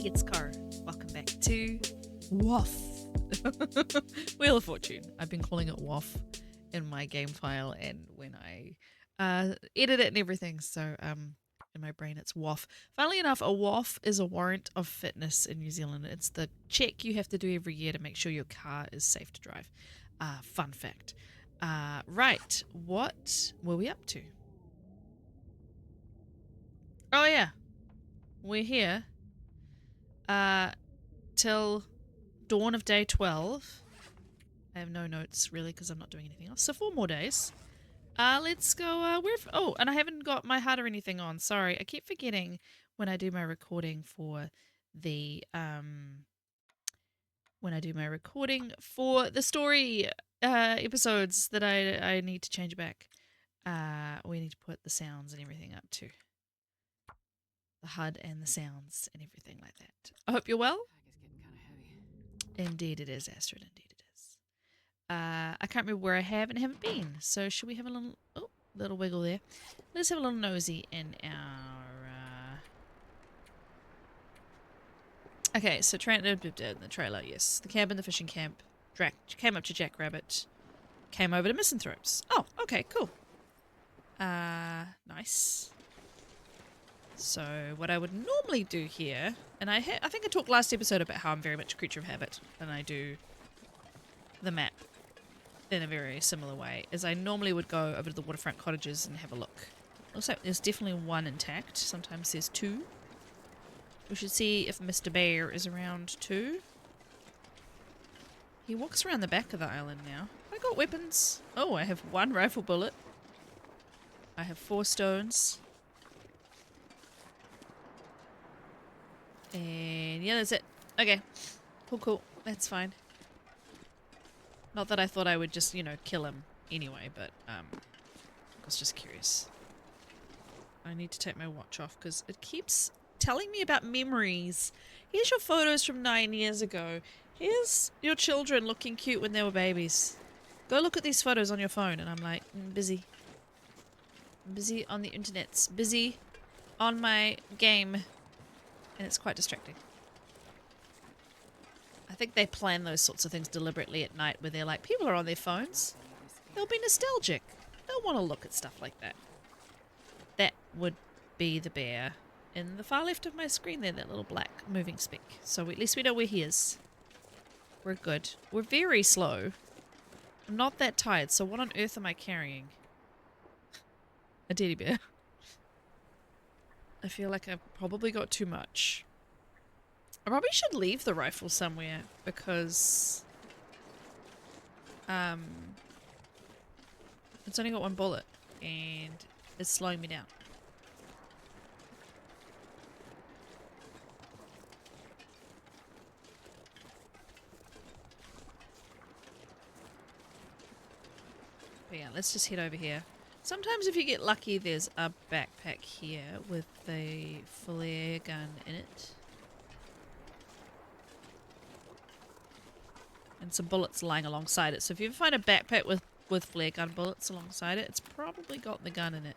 it's Car. Welcome back to WAF. Wheel of Fortune. I've been calling it WAF in my game file and when I edit it and everything. So in my brain it's WAF. Funnily enough, a WAF is a warrant of fitness in New Zealand. It's the check you have to do every year to make sure your car is safe to drive. Fun fact. Right, what were we up to? Oh yeah, we're here till dawn of day 12. I have no notes really because I'm not doing anything else. So 4 more days. Let's go. Oh, and I haven't got my HUD or anything on. Sorry, I keep forgetting when I do my recording for the story episodes that I need to change back. We need to put the sounds and everything up too. The HUD and the sounds and everything like that. I hope you're well. Indeed it is, Astrid. Indeed it is. I can't remember where I have and haven't been. So should we have a little wiggle there? Let's have a little nosy in our. Okay, so the trailer, yes, the cabin, the fishing camp. Came up to Jackrabbit. Came over to Misanthropes. Oh, okay, cool. Nice. So what I would normally do here, and I think I talked last episode about how I'm very much a creature of habit, and I do the map in a very similar way, is I normally would go over to the waterfront cottages and have a look. Looks like there's definitely one intact. Sometimes there's 2. We should see if Mr. Bear is around too. He walks around the back of the island now. I got weapons. Oh, I have 1 rifle bullet. I have 4 stones. And yeah, that's it. Okay. Cool. That's fine. Not that I thought I would just, kill him anyway, but I was just curious. I need to take my watch off because it keeps telling me about memories. Here's your photos from 9 years ago. Here's your children looking cute when they were babies. Go look at these photos on your phone. And I'm like, busy. I'm busy on the internet. Busy on my game. And it's quite distracting. I think they plan those sorts of things deliberately at night where they're like, people are on their phones. They'll be nostalgic. They'll want to look at stuff like that. That would be the bear in the far left of my screen there, that little black moving speck. So at least we know where he is. We're good. We're very slow. I'm not that tired, so what on earth am I carrying? A teddy bear. I feel like I've probably got too much. I probably should leave the rifle somewhere because it's only got 1 bullet and it's slowing me down. But yeah, let's just head over here. Sometimes if you get lucky, there's a backpack here with a flare gun in it. And some bullets lying alongside it. So if you ever find a backpack with flare gun bullets alongside it, it's probably got the gun in it.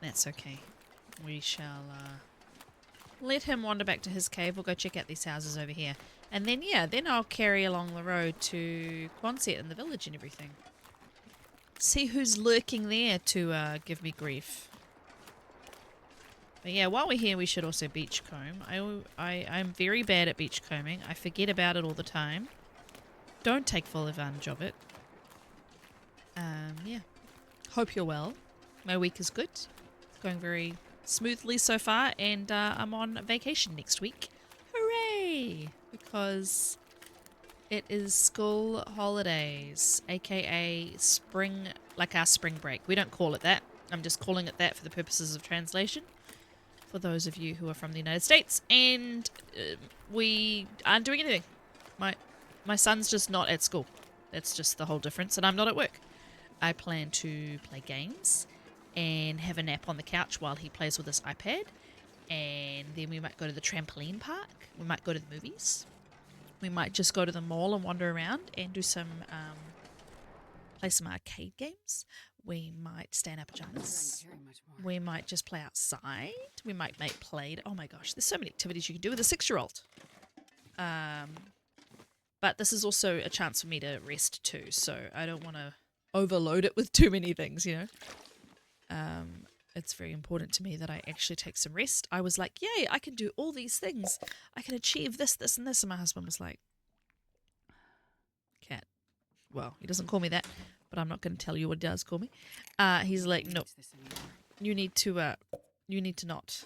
That's okay. We shall let him wander back to his cave. We'll go check out these houses over here. And then, yeah, then I'll carry along the road to Quonset and the village and everything. See who's lurking there to give me grief. But yeah, while we're here, we should also beachcomb. I'm very bad at beachcombing. I forget about it all the time. Don't take full advantage of it. Yeah. Hope you're well. My week is good. It's going very smoothly so far, and I'm on vacation next week. Hooray! Because it is school holidays, aka spring, like our spring break. We don't call it that. I'm just calling it that for the purposes of translation. For those of you who are from the United States. And we aren't doing anything. My son's just not at school. That's just the whole difference. And I'm not at work. I plan to play games and have a nap on the couch while he plays with his iPad. And then we might go to the trampoline park. We might go to the movies. We might just go to the mall and wander around and do some play some arcade games. We might stay in our pajamas. We might just play outside. We might make Play-Doh. Oh my gosh, there's so many activities you can do with a 6-year-old. But this is also a chance for me to rest too, so I don't want to overload it with too many things, you know. It's very important to me that I actually take some rest. I was like, yay, I can do all these things. I can achieve this, this, and this. And my husband was like, Cat. Well, he doesn't call me that, but I'm not going to tell you what he does call me. He's like, no, you need to not.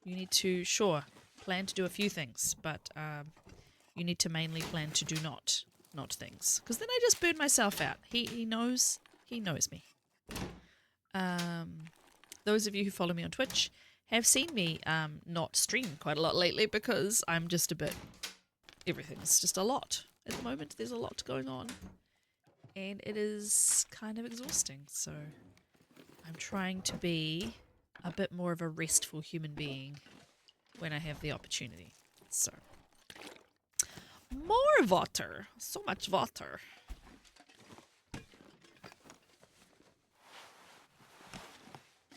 You need to, sure, plan to do a few things, but you need to mainly plan to do not things. Because then I just burn myself out. He knows me. Those of you who follow me on Twitch have seen me not stream quite a lot lately because I'm just a bit... Everything's just a lot. At the moment, there's a lot going on. And it is kind of exhausting. So I'm trying to be a bit more of a restful human being when I have the opportunity. So... More water. So much water.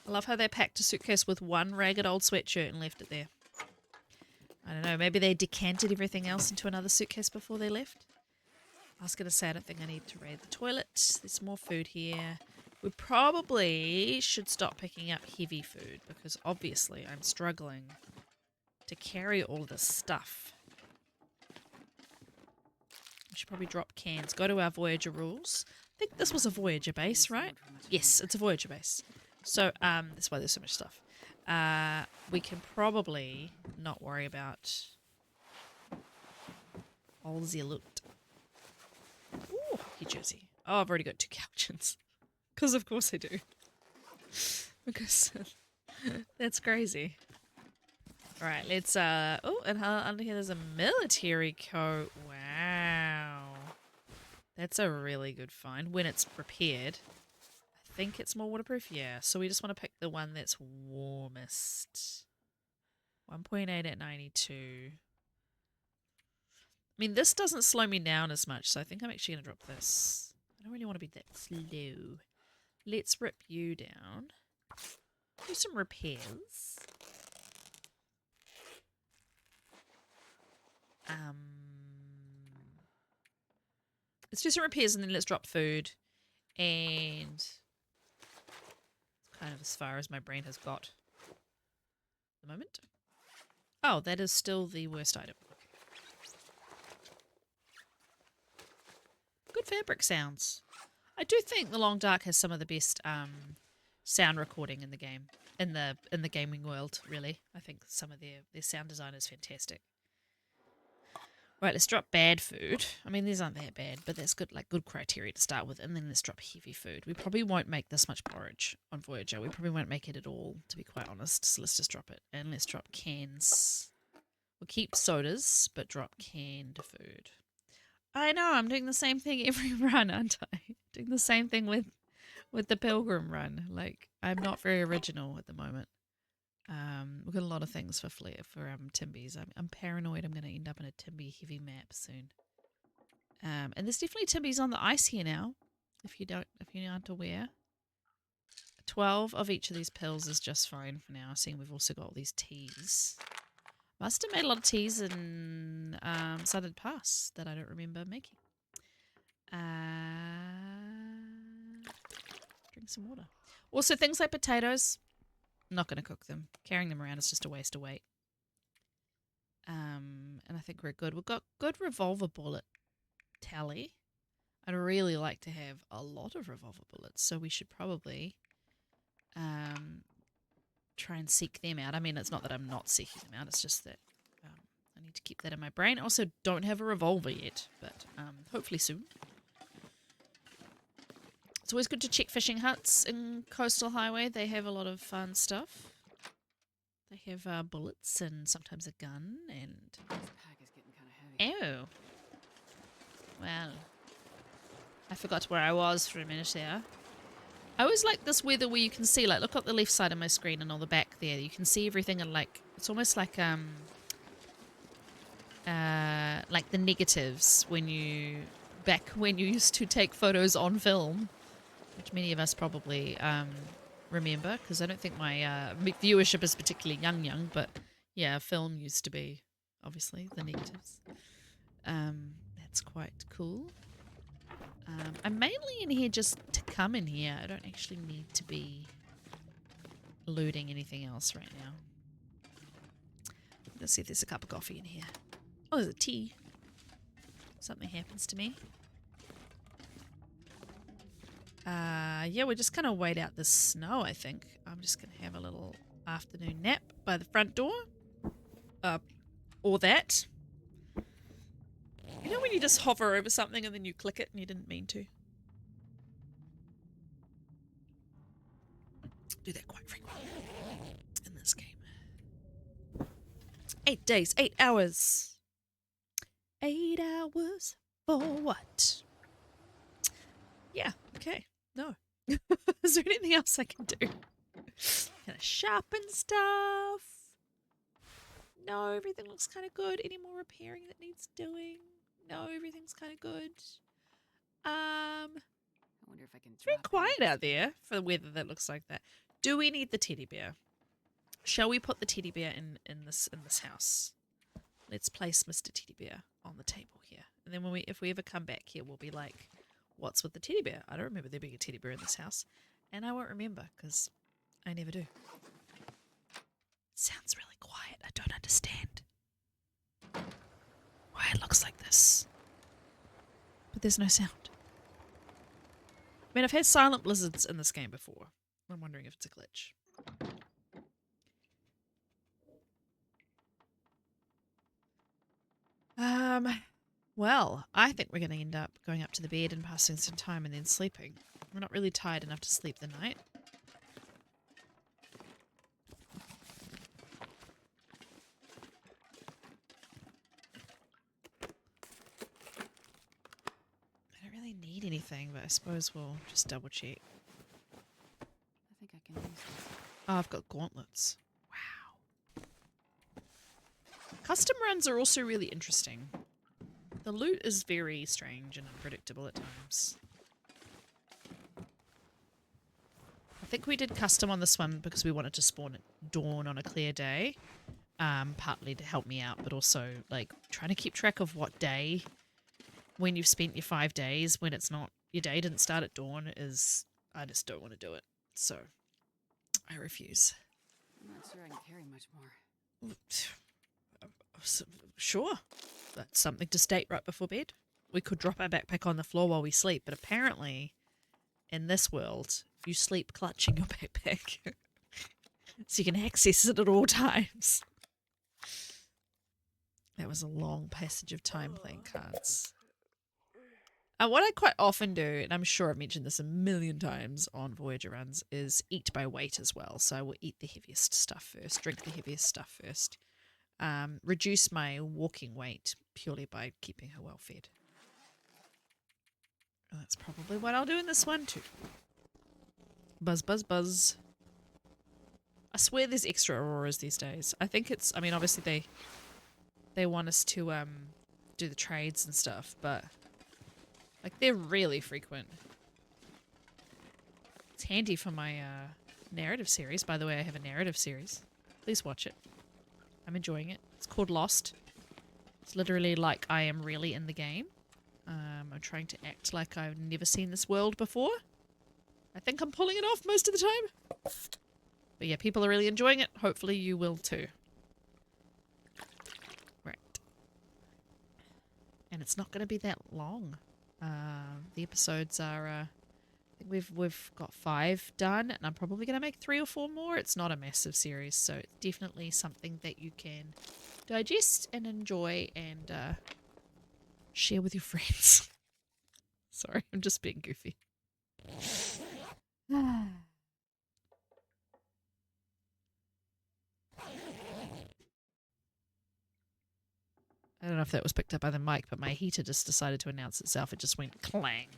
I love how they packed a suitcase with one ragged old sweatshirt and left it there. I don't know, maybe they decanted everything else into another suitcase before they left. I was going to say I don't think I need to raid the toilet. There's more food here. We probably should stop picking up heavy food because obviously I'm struggling to carry all this stuff. We should probably drop cans. Go to our Voyager rules. I think this was a Voyager base, right? Yes, it's a Voyager base. So, that's why there's so much stuff. We can probably not worry about all the loot. Ooh, hockey jersey. Oh, I've already got 2 couches. Because of course I do. Because that's crazy. Alright, let's, oh, and under here there's a military coat. Wow. That's a really good find when it's repaired. I think it's more waterproof. Yeah, so we just want to pick the one that's warmest. 1.8 at 92. I mean, this doesn't slow me down as much, so I think I'm actually going to drop this. I don't really want to be that slow. Let's rip you down. Do some repairs. Let's do some repairs and then let's drop food. And... kind of as far as my brain has got at the moment. Oh, that is still the worst item. Okay. Good fabric sounds. I do think The Long Dark has some of the best sound recording in the game, in the gaming world. Really, I think some of their sound design is fantastic. Right, let's drop bad food. I mean, these aren't that bad, but that's good, like good criteria to start with. And then let's drop heavy food. We probably won't make this much porridge on Voyager. We probably won't make it at all, to be quite honest. So let's just drop it. And let's drop cans. We'll keep sodas, but drop canned food. I know, I'm doing the same thing every run, aren't I? Doing the same thing with the Pilgrim run. Like, I'm not very original at the moment. We've got a lot of things for Timbies. I'm paranoid I'm going to end up in a Timby heavy map soon. And there's definitely Timbies on the ice here now. If you aren't aware, 12 of each of these pills is just fine for now. Seeing we've also got all these teas. Must have made a lot of teas in Southern Pass that I don't remember making. Drink some water. Also, things like potatoes. I'm not going to cook them. Carrying them around is just a waste of weight. And I think we're good. We've got good revolver bullet tally. I'd really like to have a lot of revolver bullets, so we should probably try and seek them out. I mean, it's not that I'm not seeking them out. It's just that I need to keep that in my brain. I also don't have a revolver yet, but hopefully soon. It's always good to check fishing huts in Coastal Highway. They have a lot of fun stuff. They have bullets and sometimes a gun and... This pack is getting kind of heavy. Oh. Well. I forgot where I was for a minute there. I always like this weather where you can see, like, look up the left side of my screen and on the back there. You can see everything and, like, it's almost like the negatives when you... Back when you used to take photos on film. which many of us probably remember, because I don't think my viewership is particularly young, but yeah, film used to be, obviously, the negatives. That's quite cool. I'm mainly in here just to come in here. I don't actually need to be looting anything else right now. Let's see if there's a cup of coffee in here. Oh, there's a tea. Something happens to me. Yeah, we're just gonna wait out the snow, I think. I'm just gonna have a little afternoon nap by the front door. Or that. You know when you just hover over something and then you click it and you didn't mean to? Do that quite frequently in this game. 8 days, 8 hours. 8 hours for what? Yeah, okay. No. Is there anything else I can do? Can I sharpen stuff? No, everything looks kind of good. Any more repairing that needs doing? No, everything's kind of good. I wonder if I can. It's very quiet out there for the weather that looks like that. Do we need the teddy bear? Shall we put the teddy bear in this house? Let's place Mr. Teddy Bear on the table here. And then if we ever come back here, we'll be like, what's with the teddy bear? I don't remember there being a teddy bear in this house. And I won't remember because I never do. It sounds really quiet. I don't understand why it looks like this. But there's no sound. I mean, I've had silent blizzards in this game before. I'm wondering if it's a glitch. Well, I think we're going to end up going up to the bed and passing some time and then sleeping. We're not really tired enough to sleep the night. I don't really need anything, but I suppose we'll just double check. I think I can use this. Oh, I've got gauntlets. Wow. Custom runs are also really interesting. The loot is very strange and unpredictable at times. I think we did custom on this one because we wanted to spawn at dawn on a clear day. Partly to help me out, but also like trying to keep track of what day, when you've spent your 5 days, when it's not, your day didn't start at dawn, is, I just don't want to do it. So I refuse. I'm not sure I can carry much more. Sure. That's something to state right before bed. We could drop our backpack on the floor while we sleep, but apparently in this world, you sleep clutching your backpack. So you can access it at all times. That was a long passage of time playing cards. What I quite often do, and I'm sure I've mentioned this a million times on Voyager runs, is eat by weight as well. So I will eat the heaviest stuff first, drink the heaviest stuff first. Reduce my walking weight purely by keeping her well fed. And that's probably what I'll do in this one too. Buzz, buzz, buzz. I swear there's extra auroras these days. I think it's, I mean, obviously they want us to do the trades and stuff, but like they're really frequent. It's handy for my narrative series. By the way, I have a narrative series. Please watch it. I'm enjoying it. It's called Lost. It's literally like I am really in the game. I'm trying to act like I've never seen this world before. I think I'm pulling it off most of the time. But yeah, people are really enjoying it. Hopefully you will too. Right. And it's not going to be that long. The episodes are, I think we've got 5 done, and I'm probably going to make 3 or 4 more. It's not a massive series, so it's definitely something that you can digest and enjoy and share with your friends. Sorry, I'm just being goofy. I don't know if that was picked up by the mic, but my heater just decided to announce itself. It just went clang.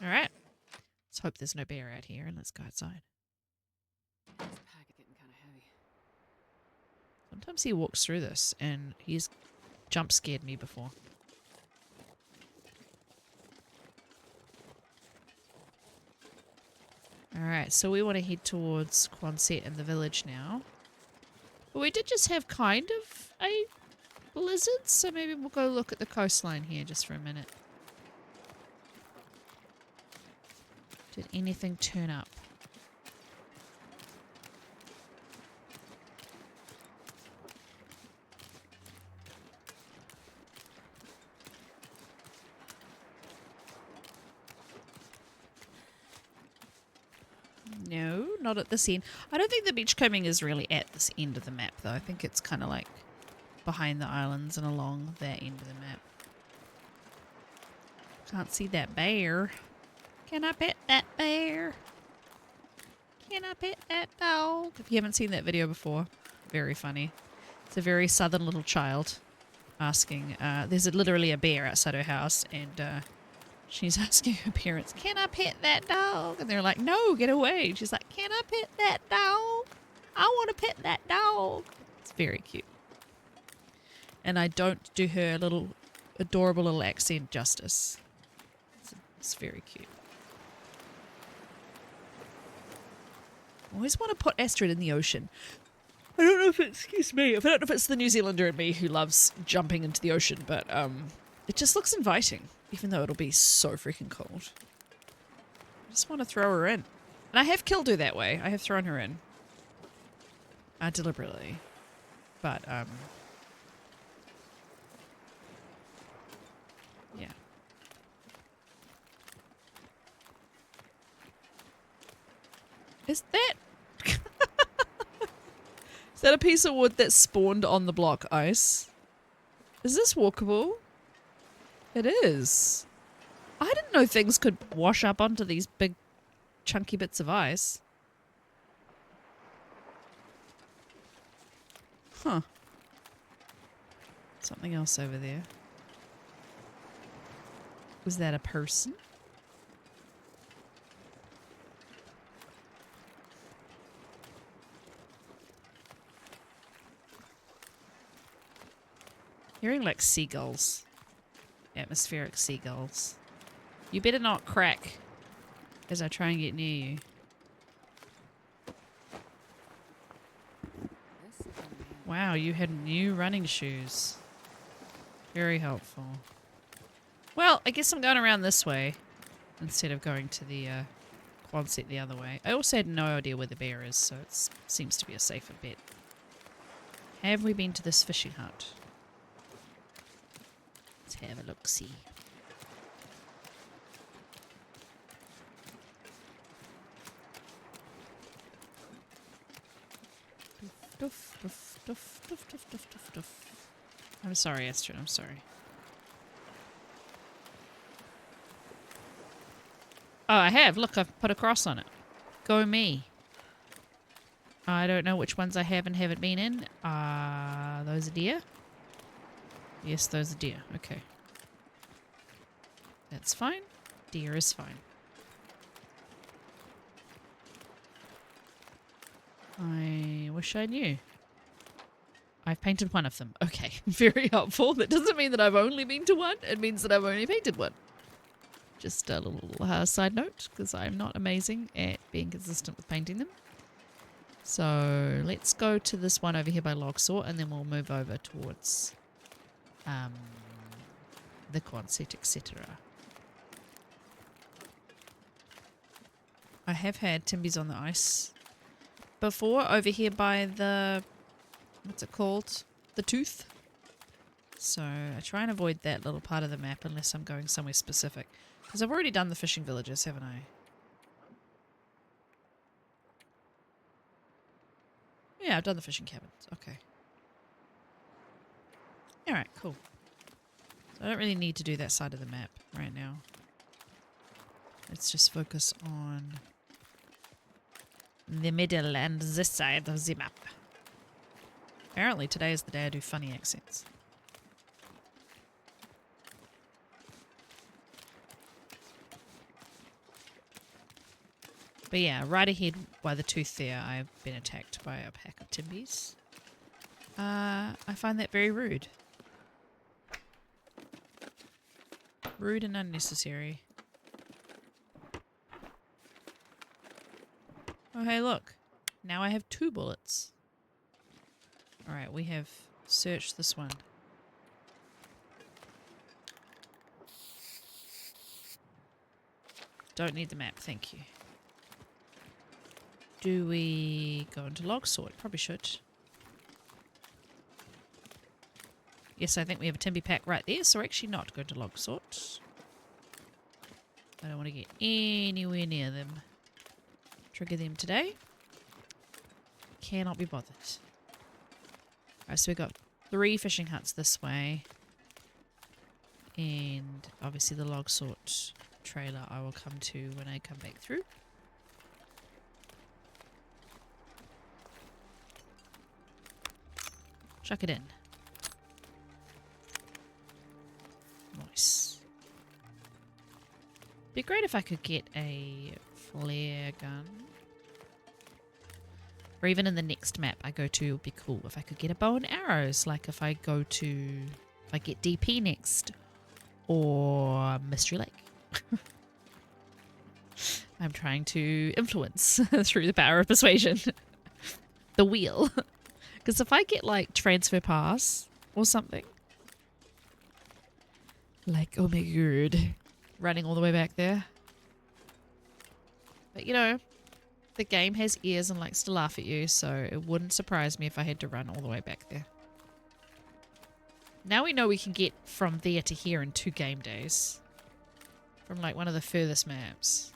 Alright. Let's hope there's no bear out here and let's go outside. This pack is getting kind of heavy. sometimes he walks through this and he's jump scared me before. Alright, so we want to head towards Quonset and the village now. But we did just have kind of a blizzard, so maybe we'll go look at the coastline here just for a minute. Did anything turn up? No, not at this end. I don't think the beachcombing is really at this end of the map, though. I think it's kind of like behind the islands and along that end of the map. Can't see that bear. Can I pet that bear? Can I pet that dog? If you haven't seen that video before, very funny. It's a very southern little child asking, there's literally a bear outside her house, and she's asking her parents, can I pet that dog? And they're like, no, get away. And she's like, can I pet that dog? I want to pet that dog. It's very cute. And I don't do her little adorable little accent justice. It's very cute. I always want to put Astrid in the ocean. I don't know if it's, excuse me, I don't know if it's the New Zealander in me who loves jumping into the ocean, but it just looks inviting, even though it'll be so freaking cold. I just want to throw her in. And I have killed her that way. I have thrown her in. Deliberately. But, yeah. Is that... Is that a piece of wood that spawned on the block ice? Is this walkable? It is. I didn't know things could wash up onto these big chunky bits of ice. Huh. Something else over there. Was that a person? Hearing like seagulls. Atmospheric seagulls. You better not crack as I try and get near you. Wow, you had new running shoes. Very helpful. Well, I guess I'm going around this way instead of going to the Quonset the other way. I also had no idea where the bear is, so it seems to be a safer bet. Have we been to this fishing hut? Let's have a look-see. Doof, doof, doof, doof, doof, doof, doof, doof. I'm sorry, Astrid, I'm sorry. Oh, I have. Look, I've put a cross on it. Go me. I don't know which ones I have and haven't been in. Those are deer? Yes, those are deer. Okay. That's fine. Deer is fine. I wish I knew. I've painted one of them. Okay, very helpful. That doesn't mean that I've only been to one. It means that I've only painted one. Just a little side note, because I'm not amazing at being consistent with painting them. So let's go to this one over here by Logsaw, and then we'll move over towards the Quonset, etc. I have had Timbies on the ice before, over here by the, what's it called? The Tooth. So I try and avoid that little part of the map unless I'm going somewhere specific. Because I've already done the fishing villages, haven't I? Yeah, I've done the fishing cabins. Okay. Alright, cool. So I don't really need to do that side of the map right now. Let's just focus on the middle and this side of the map. Apparently today is the day I do funny accents. But yeah, right ahead by the Tooth there, I've been attacked by a pack of Timbies. I find that very rude. Rude and unnecessary. Oh, hey, look. Now I have 2 bullets. Alright, we have searched this one. Don't need the map, thank you. Do we go into log sort? Probably should. Yes, I think we have a Timby pack right there, so we're actually not going to log sort. I don't want to get anywhere near them. Trigger them today. Cannot be bothered. Alright, so we've got 3 fishing huts this way. And obviously the log sort trailer I will come to when I come back through. Chuck it in. Nice. Be great if I could get a flare gun. Or even in the next map I go to, it would be cool if I could get a bow and arrows. Like if I go to, if I get DP next. Or Mystery Lake. I'm trying to influence through the power of persuasion. The wheel. Because if I get like transfer pass or something. Like, oh my god. Running all the way back there. But you know, the game has ears and likes to laugh at you, so it wouldn't surprise me if I had to run all the way back there. Now we know we can get from there to here in 2 game days. From like one of the furthest maps.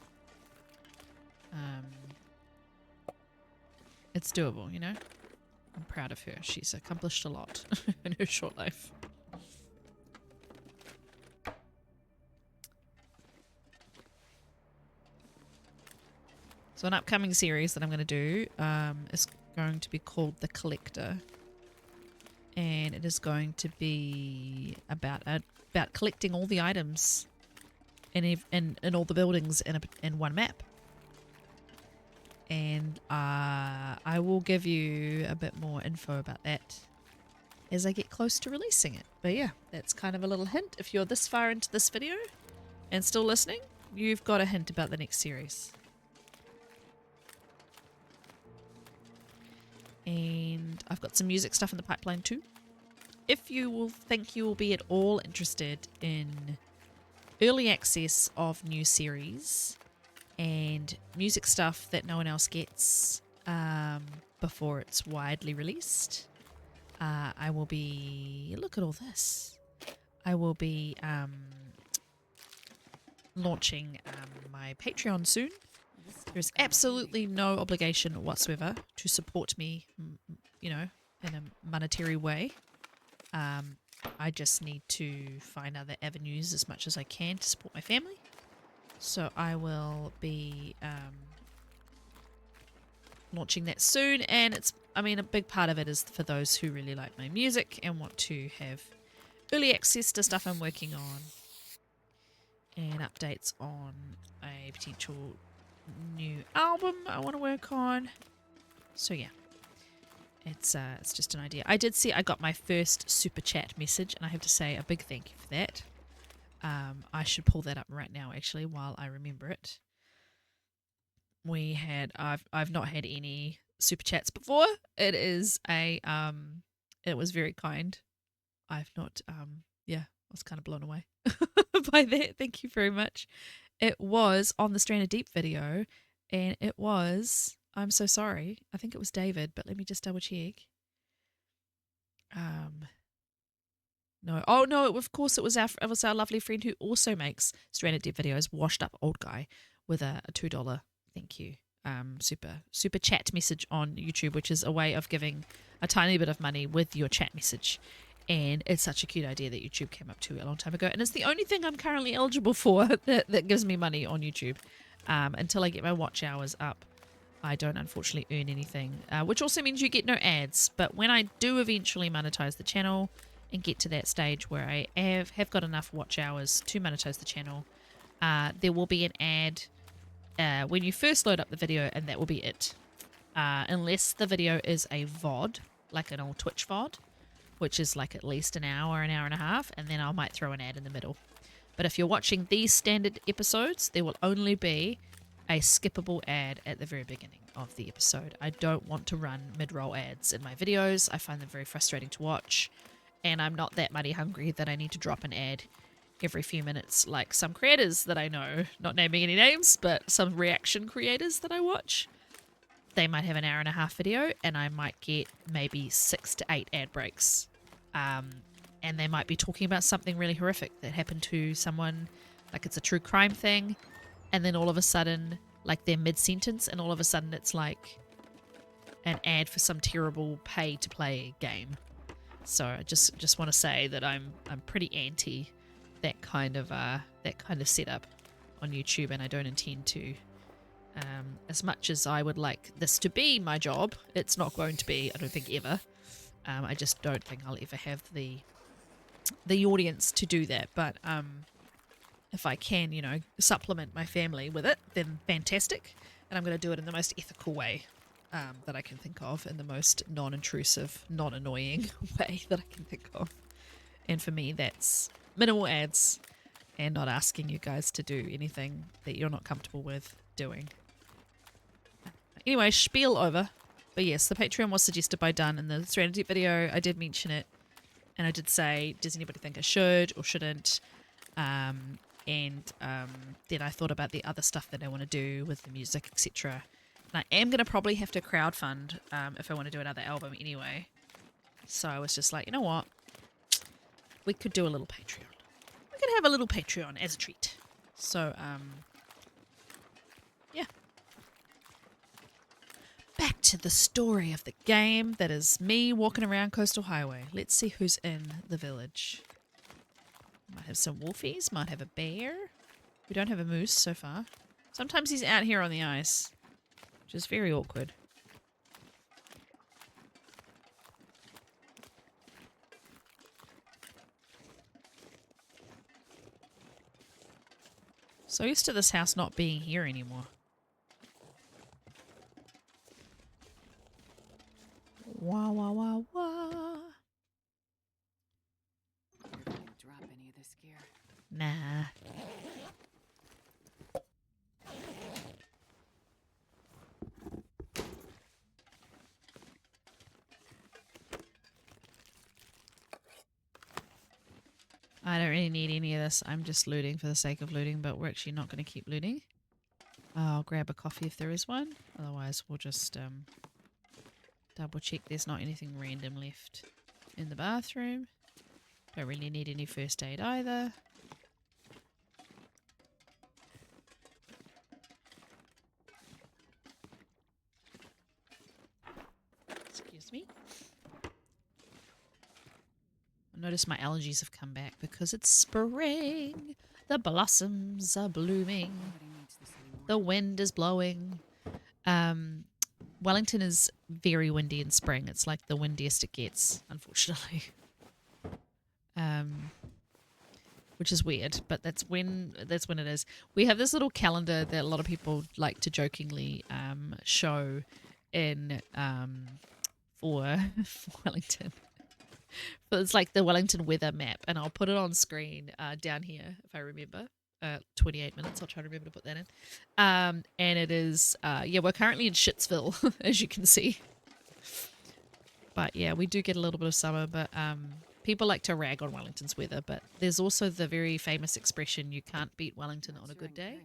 It's doable, you know? I'm proud of her. She's accomplished a lot in her short life. So an upcoming series that I'm going to do is going to be called The Collector. And it is going to be about collecting all the items in all the buildings in one map. And I will give you a bit more info about that as I get close to releasing it. But yeah, that's kind of a little hint. If you're this far into this video and still listening, you've got a hint about the next series. And I've got some music stuff in the pipeline too. If you will think you will be at all interested in early access of new series and music stuff that no one else gets before it's widely released, I will be... Look at all this. I will be launching my Patreon soon. There's absolutely no obligation whatsoever to support me, you know, in a monetary way. I just need to find other avenues as much as I can to support my family. So I will be launching that soon, and it's, I mean, a big part of it is for those who really like my music and want to have early access to stuff I'm working on and updates on a potential new album I want to work on. So yeah, it's just an idea. I did see I got my first super chat message, and I have to say a big thank you for that. I should pull that up right now actually while I remember it. We had I've not had any super chats before. It is a it was very kind. I've not yeah, I was kind of blown away by that. Thank you very much. It was on the Stranded Deep video, and it was, I'm so sorry, I think it was David, but let me just double check. No, oh no, of course it was our lovely friend who also makes Stranded Deep videos, Washed Up Old Guy, with a $2 thank you super chat message on YouTube, which is a way of giving a tiny bit of money with your chat message. And it's such a cute idea that YouTube came up to a long time ago, and it's the only thing I'm currently eligible for that gives me money on YouTube. Until I get my watch hours up, I don't unfortunately earn anything, which also means you get no ads. But when I do eventually monetize the channel and get to that stage where I have got enough watch hours to monetize the channel, there will be an ad when you first load up the video, and that will be it. Unless the video is a VOD, like an old Twitch VOD, which is like at least an hour and a half, and then I might throw an ad in the middle. But if you're watching these standard episodes, there will only be a skippable ad at the very beginning of the episode. I don't want to run mid-roll ads in my videos. I find them very frustrating to watch, and I'm not that money hungry that I need to drop an ad every few minutes like some creators that I know, not naming any names, but some reaction creators that I watch. They might have an hour and a half video, and I might get maybe 6 to 8 ad breaks. And they might be talking about something really horrific that happened to someone, like it's a true crime thing, and then all of a sudden, like they're mid-sentence, and all of a sudden it's like an ad for some terrible pay-to-play game. So I just want to say that I'm pretty anti that kind of setup on YouTube, and I don't intend to. As much as I would like this to be my job, it's not going to be, I don't think, ever. I just don't think I'll ever have the audience to do that. But if I can, you know, supplement my family with it, then fantastic. And I'm going to do it in the most ethical way that I can think of, in the most non-intrusive, non-annoying way that I can think of. And for me, that's minimal ads and not asking you guys to do anything that you're not comfortable with doing. Anyway, spiel over. But yes, the Patreon was suggested by Dunn in the Serenity video. I did mention it, and I did say, does anybody think I should or shouldn't? Then I thought about the other stuff that I want to do with the music, etc. And I am going to probably have to crowdfund if I want to do another album anyway. So I was just like, you know what? We could do a little Patreon. We could have a little Patreon as a treat. So, yeah. Back to the story of the game that is me walking around Coastal Highway. Let's see who's in the village. Might have some wolfies, might have a bear. We don't have a moose so far. Sometimes he's out here on the ice, which is very awkward. So used to this house not being here anymore. Wah, wah, wah, wah. Drop any of this gear. Nah. I don't really need any of this. I'm just looting for the sake of looting, but we're actually not going to keep looting. I'll grab a coffee if there is one. Otherwise, we'll just double check there's not anything random left in the bathroom. Don't really need any first aid either. Excuse me. I notice my allergies have come back because it's spring. The blossoms are blooming. The wind is blowing. Wellington is very windy in spring. It's like the windiest it gets, unfortunately. Which is weird, but that's when it is. We have this little calendar that a lot of people like to jokingly show in for Wellington. But it's like the Wellington weather map, and I'll put it on screen down here if I remember. 28 minutes. I'll try to remember to put that in. And it is, yeah, we're currently in Shitsville, as you can see. But yeah, we do get a little bit of summer, but people like to rag on Wellington's weather. But there's also the very famous expression, you can't beat Wellington on a good day.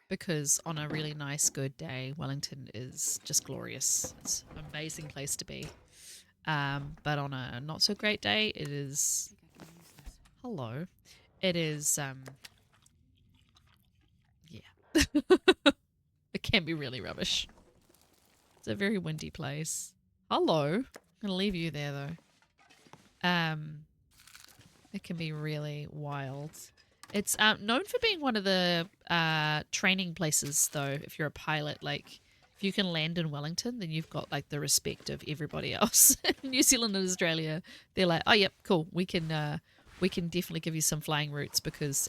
Because on a really nice, good day, Wellington is just glorious. It's an amazing place to be. But on a not so great day, it is, hello, it is, yeah, it can be really rubbish. It's a very windy place. Hello, I'm gonna leave you there though. It can be really wild. It's known for being one of the training places though. If you're a pilot, like if you can land in Wellington, then you've got like the respect of everybody else. New Zealand and Australia, they're like, oh yep, cool. We can definitely give you some flying routes because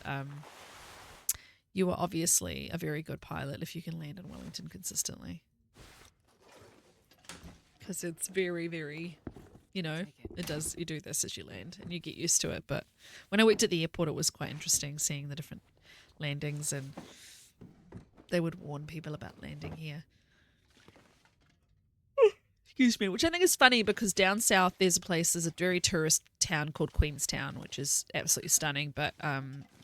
you are obviously a very good pilot if you can land in Wellington consistently. Because it's very, very You know, Take it. it does. You do this as you land, and you get used to it. But when I worked at the airport, it was quite interesting seeing the different landings, and they would warn people about landing here. Excuse me, which I think is funny because down south there's a very tourist town called Queenstown, which is absolutely stunning, but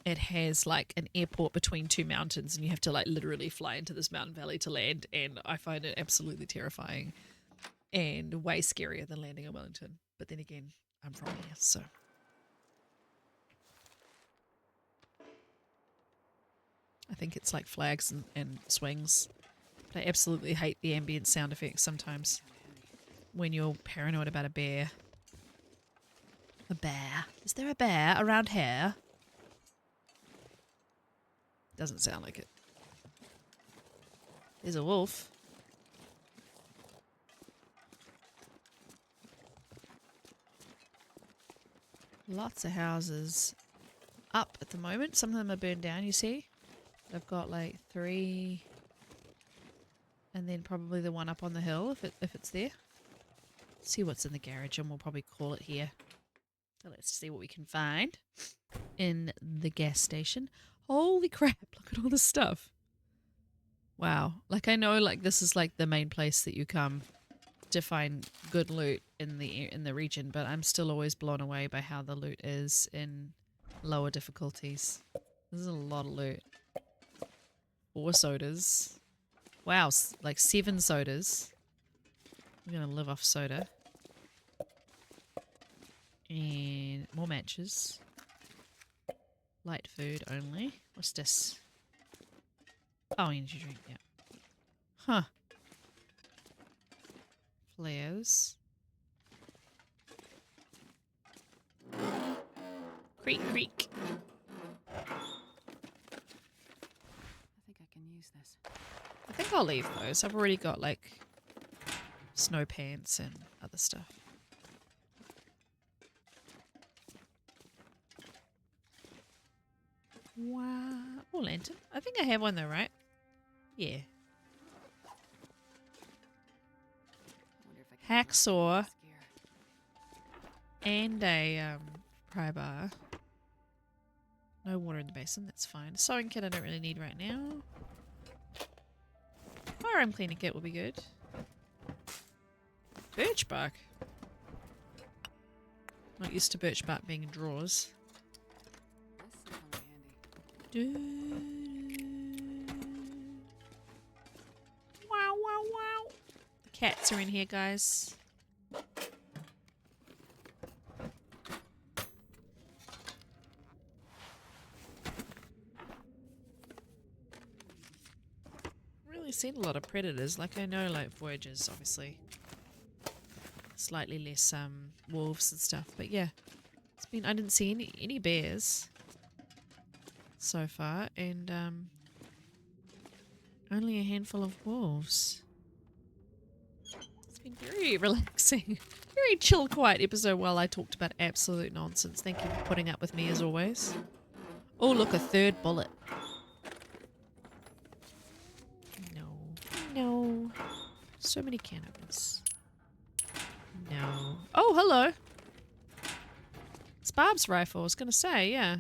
it has like an airport between two mountains and you have to like literally fly into this mountain valley to land, and I find it absolutely terrifying and way scarier than landing in Wellington. But then again, I'm from here, so. I think it's like flags and swings. But I absolutely hate the ambient sound effects sometimes. When you're paranoid about a bear. A bear? Is there a bear around here? Doesn't sound like it. There's a wolf. Lots of houses up at the moment. Some of them are burned down, you see. I've got like 3. And then probably the one up on the hill if it's there. See what's in the garage and we'll probably call it here. So let's see what we can find in the gas station. Holy crap, look at all this stuff. Wow. Like I know like this is like the main place that you come to find good loot in the region, but I'm still always blown away by how the loot is in lower difficulties. This is a lot of loot. 4 sodas. Wow, like 7 sodas. I'm gonna live off soda. And more matches. Light food only. What's this? Oh, energy drink, yeah. Huh. Flares. Creak, creak. I think I can use this. I think I'll leave those. I've already got like snow pants and other stuff. Wow. Oh, lantern. I think I have one though, right? Yeah. I wonder if I can Hacksaw Scare. and a pry bar. No water in the basin, that's fine. Sewing kit I don't really need right now. Firearm cleaning kit will be good. Birch bark. Not used to birch bark being in drawers. This will come in handy. Wow, wow, wow. The cats are in here, guys. Really seen a lot of predators. Like I know like Voyagers obviously slightly less wolves and stuff, but yeah, it's been, I didn't see any bears so far, and only a handful of wolves. It's been very relaxing, very chill, quiet episode while I talked about absolute nonsense. Thank you for putting up with me as always. Oh look, a 3rd bullet. No. So many can openers. No. Oh, hello. It's Barb's rifle, I was going to say, yeah.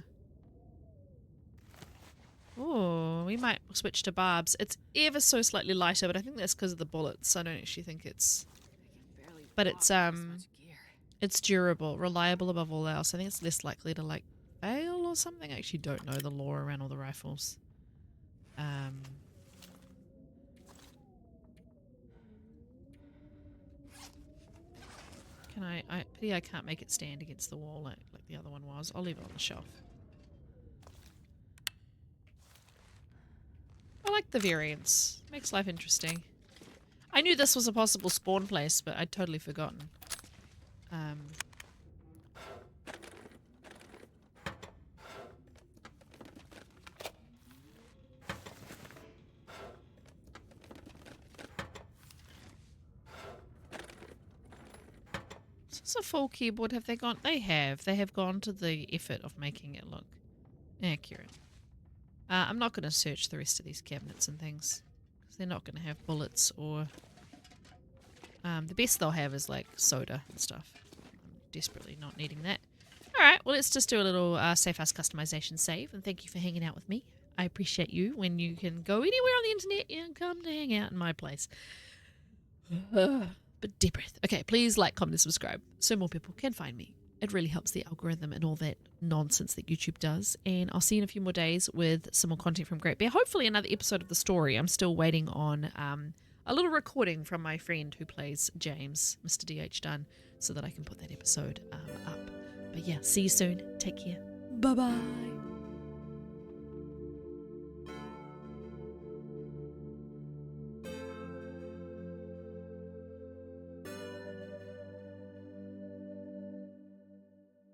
Oh, we might switch to Barb's. It's ever so slightly lighter, but I think that's because of the bullets. I don't actually think it's... I can barely But walk it's, with this much gear. it's durable, reliable above all else. I think it's less likely to, like, fail or something. I actually don't know the lore around all the rifles. Can I pity I can't make it stand against the wall like the other one was. I'll leave it on the shelf. I like the variants. Makes life interesting. I knew this was a possible spawn place, but I'd totally forgotten. Is this a full keyboard? Have they gone? They have. They have gone to the effort of making it look accurate. I'm not going to search the rest of these cabinets and things, because they're not going to have bullets or... the best they'll have is like soda and stuff. desperately not needing that. All right, well, let's just do a little Safe House customization save, and thank you for hanging out with me. I appreciate you when you can go anywhere on the internet and come to hang out in my place. But deep breath. Okay, please like, comment, and subscribe so more people can find me. It really helps the algorithm and all that nonsense that YouTube does. And I'll see you in a few more days with some more content from Great Bear. Hopefully another episode of the story. I'm still waiting on a little recording from my friend who plays James, Mr. D.H. Dunn, so that I can put that episode up. But yeah, see you soon. Take care. Bye-bye.